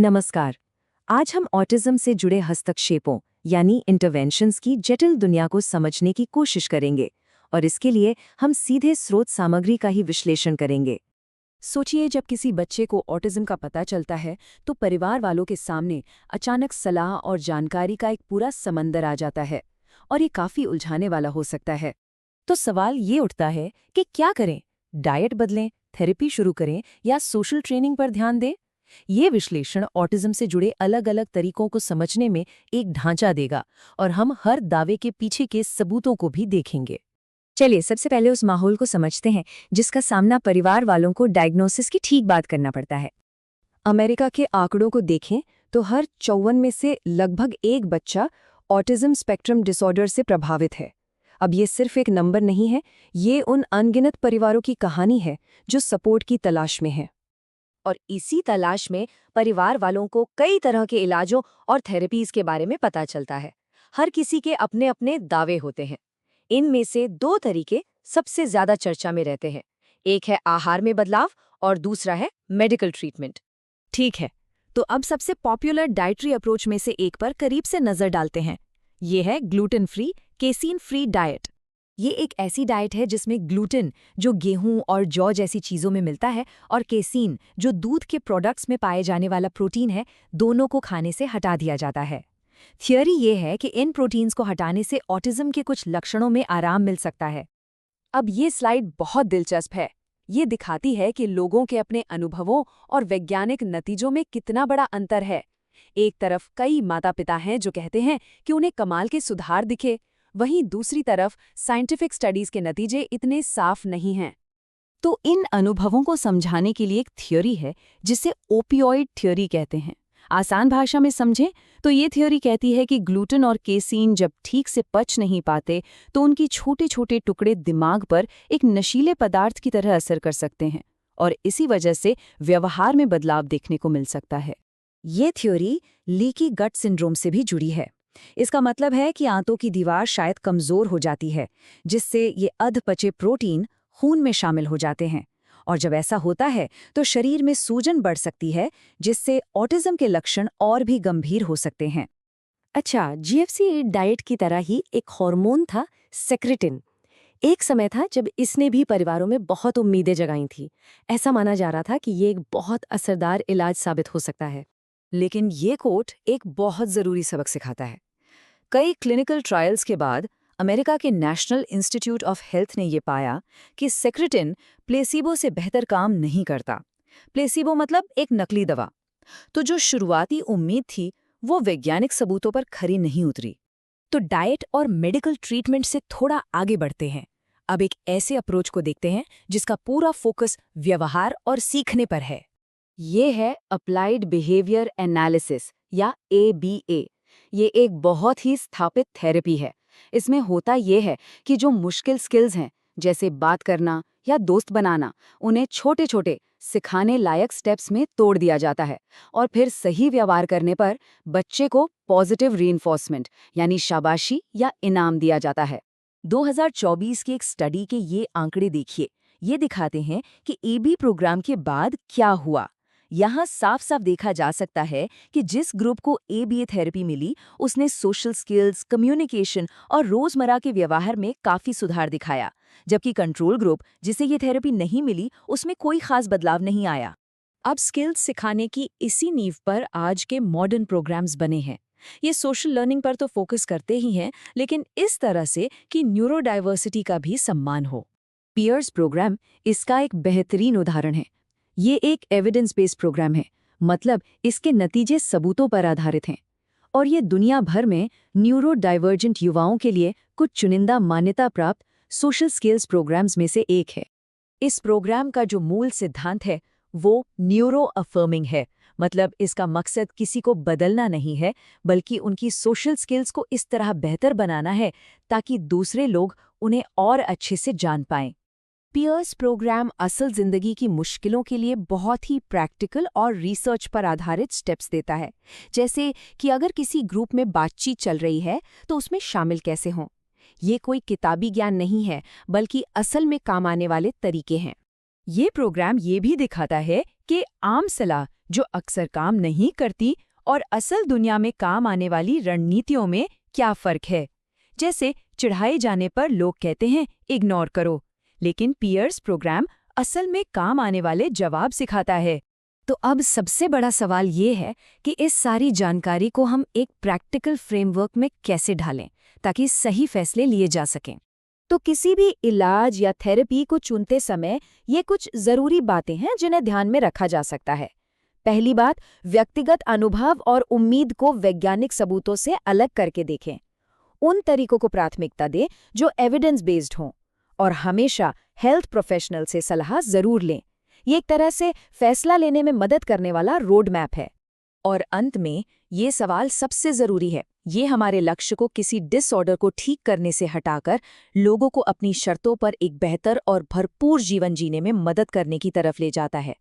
नमस्कार। आज हम ऑटिज्म से जुड़े हस्तक्षेपों यानी इंटरवेंशंस की जटिल दुनिया को समझने की कोशिश करेंगे और इसके लिए हम सीधे स्रोत सामग्री का ही विश्लेषण करेंगे। सोचिए, जब किसी बच्चे को ऑटिज्म का पता चलता है तो परिवार वालों के सामने अचानक सलाह और जानकारी का एक पूरा समंदर आ जाता है और ये काफी उलझाने वाला हो सकता है। तो सवाल ये उठता है कि क्या करें? डाइट बदलें, थेरेपी शुरू करें या सोशल ट्रेनिंग पर ध्यान दें? ये विश्लेषण ऑटिज्म से जुड़े अलग-अलग तरीकों को समझने में एक ढांचा देगा और हम हर दावे के पीछे के सबूतों को भी देखेंगे। चलिए, सबसे पहले उस माहौल को समझते हैं जिसका सामना परिवार वालों को डायग्नोसिस की ठीक बात करना पड़ता है। अमेरिका के आंकड़ों को देखें तो हर 54 में से लगभग एक बच्चा ऑटिज्म स्पेक्ट्रम डिसऑर्डर से प्रभावित है। अब ये सिर्फ एक नंबर नहीं है, ये उन अनगिनत परिवारों की कहानी है जो सपोर्ट की तलाश में है। और इसी तलाश में परिवार वालों को कई तरह के इलाजों और थेरेपीज के बारे में पता चलता है। हर किसी के अपने अपने दावे होते हैं। इनमें से दो तरीके सबसे ज्यादा चर्चा में रहते हैं। एक है आहार में बदलाव और दूसरा है मेडिकल ट्रीटमेंट। ठीक है, तो अब सबसे पॉपुलर डाइटरी अप्रोच में से एक पर करीब से नजर डालते हैं। ये है gluten free, casein free diet. ये एक ऐसी डाइट है जिसमें ग्लूटेन, जो गेहूं और जौ जैसी चीज़ों में मिलता है, और केसीन, जो दूध के प्रोडक्ट्स में पाए जाने वाला प्रोटीन है, दोनों को खाने से हटा दिया जाता है। थियरी ये है कि इन प्रोटीन्स को हटाने से ऑटिज्म के कुछ लक्षणों में आराम मिल सकता है। अब ये स्लाइड बहुत दिलचस्प है। ये दिखाती है कि लोगों के अपने अनुभवों और वैज्ञानिक नतीजों में कितना बड़ा अंतर है। एक तरफ कई माता-पिता हैं जो कहते हैं कि उन्हें कमाल के सुधार दिखे, वहीं दूसरी तरफ साइंटिफिक स्टडीज के नतीजे इतने साफ नहीं हैं। तो इन अनुभवों को समझाने के लिए एक थ्योरी है जिसे ओपियोइड थ्योरी कहते हैं। आसान भाषा में समझें तो ये थ्योरी कहती है कि ग्लूटेन और केसीन जब ठीक से पच नहीं पाते तो उनकी छोटे छोटे टुकड़े दिमाग पर एक नशीले पदार्थ की तरह असर कर सकते हैं और इसी वजह से व्यवहार में बदलाव देखने को मिल सकता है। ये थ्योरी लीकी गट सिंड्रोम से भी जुड़ी है। इसका मतलब है कि आंतों की दीवार शायद कमजोर हो जाती है, जिससे ये अधपचे प्रोटीन खून में शामिल हो जाते हैं, और जब ऐसा होता है तो शरीर में सूजन बढ़ सकती है, जिससे ऑटिज्म के लक्षण और भी गंभीर हो सकते हैं। अच्छा, जीएफसी डाइट की तरह ही एक हार्मोन था सेक्रेटिन। एक समय था जब इसने भी परिवारों में बहुत उम्मीदें जगाई थी। ऐसा माना जा रहा था कि ये एक बहुत असरदार इलाज साबित हो सकता है। लेकिन ये कोट एक बहुत जरूरी सबक सिखाता है। कई क्लिनिकल ट्रायल्स के बाद अमेरिका के नेशनल इंस्टीट्यूट ऑफ हेल्थ ने ये पाया कि सेक्रेटिन प्लेसिबो से बेहतर काम नहीं करता। प्लेसिबो मतलब एक नकली दवा। तो जो शुरुआती उम्मीद थी वो वैज्ञानिक सबूतों पर खरी नहीं उतरी। तो डाइट और मेडिकल ट्रीटमेंट से थोड़ा आगे बढ़ते हैं। अब एक ऐसे अप्रोच को देखते हैं जिसका पूरा फोकस व्यवहार और सीखने पर है। ये है अप्लाइड बिहेवियर एनालिसिस या ABA। ये एक बहुत ही स्थापित थेरेपी है। इसमें होता ये है कि जो मुश्किल स्किल्स हैं, जैसे बात करना या दोस्त बनाना, उन्हें छोटे छोटे सिखाने लायक स्टेप्स में तोड़ दिया जाता है और फिर सही व्यवहार करने पर बच्चे को पॉजिटिव रीइंफोर्समेंट यानी शाबाशी या इनाम दिया जाता है। 2024 की एक स्टडी के ये आंकड़े देखिए। ये दिखाते हैं कि AB प्रोग्राम के बाद क्या हुआ। यहाँ साफ साफ देखा जा सकता है कि जिस ग्रुप को ABA थेरेपी मिली उसने सोशल स्किल्स, कम्युनिकेशन और रोजमर्रा के व्यवहार में काफी सुधार दिखाया, जबकि कंट्रोल ग्रुप जिसे ये थेरेपी नहीं मिली उसमें कोई खास बदलाव नहीं आया। अब स्किल्स सिखाने की इसी नींव पर आज के मॉडर्न प्रोग्राम्स बने हैं। ये सोशल लर्निंग पर तो फोकस करते ही हैं, लेकिन इस तरह से कि न्यूरोडाइवर्सिटी का भी सम्मान हो। पियर्स प्रोग्राम इसका एक बेहतरीन उदाहरण है। ये एक एविडेंस बेस्ड प्रोग्राम है, मतलब इसके नतीजे सबूतों पर आधारित हैं, और ये दुनिया भर में न्यूरो डाइवर्जेंट युवाओं के लिए कुछ चुनिंदा मान्यता प्राप्त सोशल स्किल्स प्रोग्राम्स में से एक है। इस प्रोग्राम का जो मूल सिद्धांत है वो न्यूरो अफर्मिंग है, मतलब इसका मकसद किसी को बदलना नहीं है, बल्कि उनकी सोशल स्किल्स को इस तरह बेहतर बनाना है ताकि दूसरे लोग उन्हें और अच्छे से जान पाएं। पियर्स प्रोग्राम असल जिंदगी की मुश्किलों के लिए बहुत ही प्रैक्टिकल और रिसर्च पर आधारित स्टेप्स देता है, जैसे कि अगर किसी ग्रुप में बातचीत चल रही है तो उसमें शामिल कैसे हों। ये कोई किताबी ज्ञान नहीं है, बल्कि असल में काम आने वाले तरीके हैं। ये प्रोग्राम ये भी दिखाता है कि आम सलाह जो अक्सर काम नहीं करती और असल दुनिया में काम आने वाली रणनीतियों में क्या फर्क है। जैसे चिढ़ाए जाने पर लोग कहते हैं इग्नोर करो, लेकिन पियर्स प्रोग्राम असल में काम आने वाले जवाब सिखाता है। तो अब सबसे बड़ा सवाल ये है कि इस सारी जानकारी को हम एक प्रैक्टिकल फ्रेमवर्क में कैसे ढालें ताकि सही फैसले लिए जा सकें। तो किसी भी इलाज या थेरेपी को चुनते समय ये कुछ ज़रूरी बातें हैं जिन्हें ध्यान में रखा जा सकता है। पहली बात, व्यक्तिगत अनुभव और उम्मीद को वैज्ञानिक सबूतों से अलग करके देखें। उन तरीकों को प्राथमिकता दें जो एविडेंस बेस्ड हों, और हमेशा हेल्थ प्रोफेशनल से सलाह ज़रूर लें। ये एक तरह से फैसला लेने में मदद करने वाला रोड मैप है। और अंत में ये सवाल सबसे ज़रूरी है, ये हमारे लक्ष्य को किसी डिसऑर्डर को ठीक करने से हटाकर लोगों को अपनी शर्तों पर एक बेहतर और भरपूर जीवन जीने में मदद करने की तरफ ले जाता है।